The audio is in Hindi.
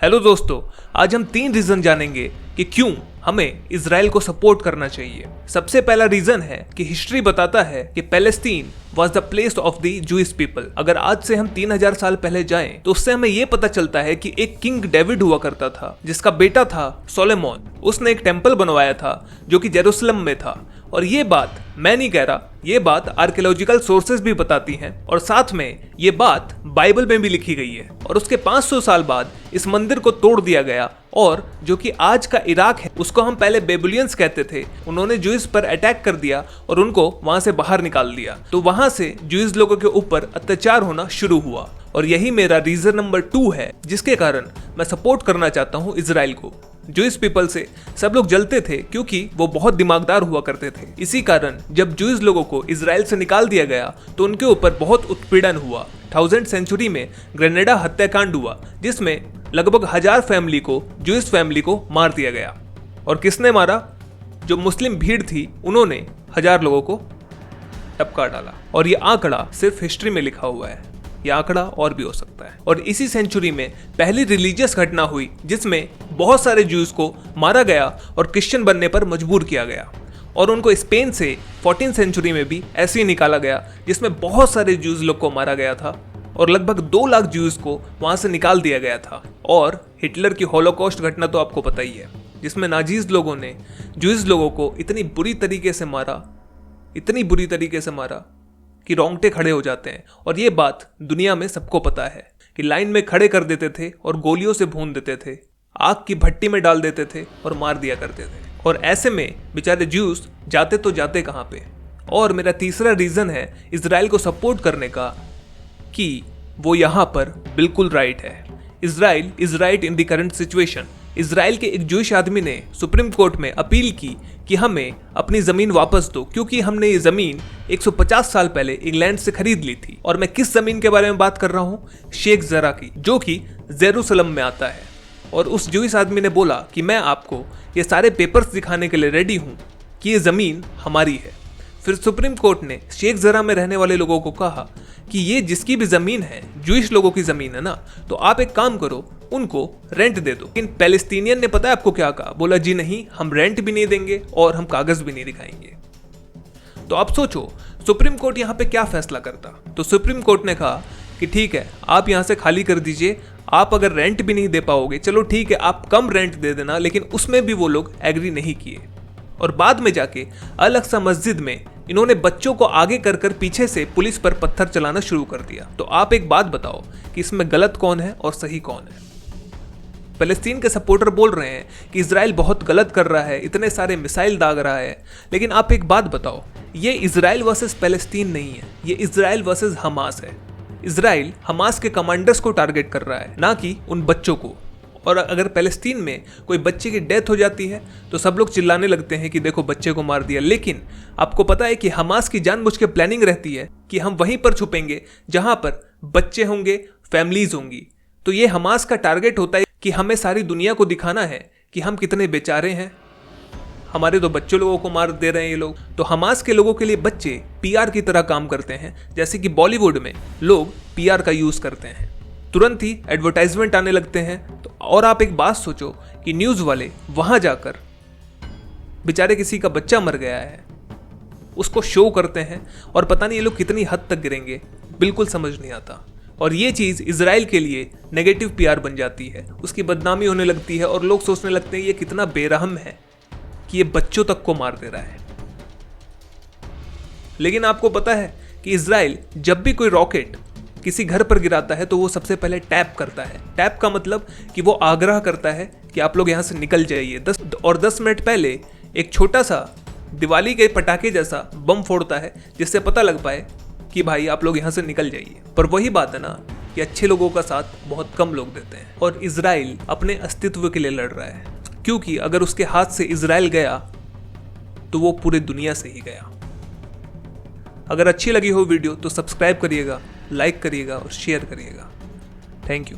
हेलो दोस्तों, आज हम 3 रीजन जानेंगे कि क्यों हमें इजराइल को सपोर्ट करना चाहिए। सबसे पहला रीजन है कि हिस्ट्री बताता है कि Palestine was the place of the Jewish people. अगर आज से हम 3000 साल पहले जाएं तो उससे हमें ये पता चलता है कि एक किंग डेविड हुआ करता था जिसका बेटा था सोलोमन। उसने एक टेम्पल बनवाया था जो कि जेरूसलम में था। और ये बात मैं नहीं कह रहा, ये बात आर्कियोलॉजिकल सोर्सेज भी बताती हैं और साथ में ये बात बाइबल में भी लिखी गई है। और उसके 500 साल बाद इस मंदिर को तोड़ दिया गया और जो कि आज का इराक है उसको हम पहले बेबुलियंस कहते थे। उन्होंने जूइस पर अटैक कर दिया और उनको वहां से बाहर निकाल दिया। तो वहां से जूइस लोगों के ऊपर अत्याचार होना शुरू हुआ और यही मेरा रीजन नंबर 2 है जिसके कारण मैं सपोर्ट करना चाहता हूँ इजराइल को। जूइश पीपल से सब लोग जलते थे क्योंकि वो बहुत दिमागदार हुआ करते थे। इसी कारण जब जूइश लोगों को इजराइल से निकाल दिया गया तो उनके ऊपर बहुत उत्पीड़न हुआ। 1000th सेंचुरी में ग्रेनेडा हत्याकांड हुआ जिसमें लगभग 1000 फैमिली को, जूइश फैमिली को मार दिया गया। और किसने मारा? जो मुस्लिम भीड़ थी उन्होंने 1000 लोगों को टपका डाला। और ये आंकड़ा सिर्फ हिस्ट्री में लिखा हुआ है, यह आंकड़ा और भी हो सकता है। और इसी सेंचुरी में पहली रिलीजियस घटना हुई जिसमें बहुत सारे जूस को मारा गया और क्रिश्चियन बनने पर मजबूर किया गया। और उनको स्पेन से 14th सेंचुरी में भी ऐसे ही निकाला गया जिसमें बहुत सारे जूस लोग को मारा गया था और लगभग 2 लाख जूस को वहां से निकाल दिया गया था। और हिटलर की होलोकॉस्ट घटना तो आपको पता ही है जिसमें नाजीज लोगों ने जूस लोगों को इतनी बुरी तरीके से मारा कि रोंगटे खड़े हो जाते हैं। और ये बात दुनिया में सबको पता है कि लाइन में खड़े कर देते थे और गोलियों से भून देते थे, आग की भट्टी में डाल देते थे और मार दिया करते थे। और ऐसे में बेचारे ज्यूस जाते तो जाते कहाँ पे। और मेरा तीसरा रीजन है इजराइल को सपोर्ट करने का कि वो यहाँ पर बिल्कुल राइट है। Israel is right in the current situation. Israel के एक जूइश आदमी ने सुप्रीम कोर्ट में अपील की कि हमें अपनी जमीन वापस दो क्योंकि हमने ये जमीन 150 साल पहले इंग्लैंड से खरीद ली थी। और मैं किस जमीन के बारे में बात कर रहा हूँ? शेख जरा की, जो कि जेरूसलम में आता है। और उस जूइश आदमी ने बोला कि मैं आपको ये सारे पेपर्स दिखाने के लिए रेडी हूँ कि ये जमीन हमारी है। फिर सुप्रीम कोर्ट ने शेख जरा में रहने वाले लोगों को कहा कि ये जिसकी भी जमीन है, जूइश लोगों की जमीन है ना, तो आप एक काम करो, उनको रेंट दे दो। लेकिन पैलेस्टीनियन ने पता है आपको क्या कहा? बोला जी नहीं, हम रेंट भी नहीं देंगे और हम कागज भी नहीं दिखाएंगे। तो आप सोचो सुप्रीम कोर्ट यहाँ पे क्या फैसला करता। तो सुप्रीम कोर्ट ने कहा कि ठीक है, आप यहाँ से खाली कर दीजिए, आप अगर रेंट भी नहीं दे पाओगे चलो ठीक है, आप कम रेंट दे देना। लेकिन उसमें भी वो लोग एग्री नहीं किए। और बाद में जाके अलग सा मस्जिद में इन्होंने बच्चों को आगे कर कर पीछे से पुलिस पर पत्थर चलाना शुरू कर दिया। तो आप एक बात बताओ कि इसमें गलत कौन है और सही कौन है? पैलेस्टीन के सपोर्टर बोल रहे हैं कि इजराइल बहुत गलत कर रहा है, इतने सारे मिसाइल दाग रहा है। लेकिन आप एक बात बताओ, ये इजराइल वर्सेस पैलेस्टीन नहीं है, ये इजराइल वर्सेस हमास है। इजराइल हमास के कमांडर्स को टारगेट कर रहा है, ना कि उन बच्चों को। और अगर पैलेस्टीन में कोई बच्चे की डेथ हो जाती है तो सब लोग चिल्लाने लगते हैं कि देखो बच्चे को मार दिया। लेकिन आपको पता है कि हमास की जानबूझ के प्लानिंग रहती है कि हम वहीं पर छुपेंगे जहां पर बच्चे होंगे, फैमिलीज होंगी। तो ये हमास का टारगेट होता है कि हमें सारी दुनिया को दिखाना है कि हम कितने बेचारे हैं, हमारे तो बच्चों लोगों को मार दे रहे हैं ये लोग। तो हमास के लोगों के लिए बच्चे पीआर की तरह काम करते हैं, जैसे कि बॉलीवुड में लोग पीआर का यूज करते हैं, तुरंत ही एडवर्टाइजमेंट आने लगते हैं। तो और आप एक बात सोचो कि न्यूज़ वाले वहां जाकर बेचारे किसी का बच्चा मर गया है उसको शो करते हैं और पता नहीं ये लोग कितनी हद तक गिरेंगे, बिल्कुल समझ नहीं आता। और ये चीज़ इजराइल के लिए नेगेटिव पीआर बन जाती है, उसकी बदनामी होने लगती है और लोग सोचने लगते हैं ये कितना बेरहम है कि ये बच्चों तक को मार दे रहा है। लेकिन आपको पता है कि इजराइल जब भी कोई रॉकेट किसी घर पर गिराता है तो वो सबसे पहले टैप करता है। टैप का मतलब कि वो आग्रह करता है कि आप लोग यहाँ से निकल जाइए। 10 मिनट पहले एक छोटा सा दिवाली के पटाखे जैसा बम फोड़ता है जिससे पता लग पाए कि भाई आप लोग यहाँ से निकल जाइए। पर वही बात है ना कि अच्छे लोगों का साथ बहुत कम लोग देते हैं। और इजराइल अपने अस्तित्व के लिए लड़ रहा है क्योंकि अगर उसके हाथ से इजराइल गया तो वो पूरे दुनिया से ही गया। अगर अच्छी लगी हो वीडियो तो सब्सक्राइब करिएगा, लाइक करिएगा और शेयर करिएगा। Thank you.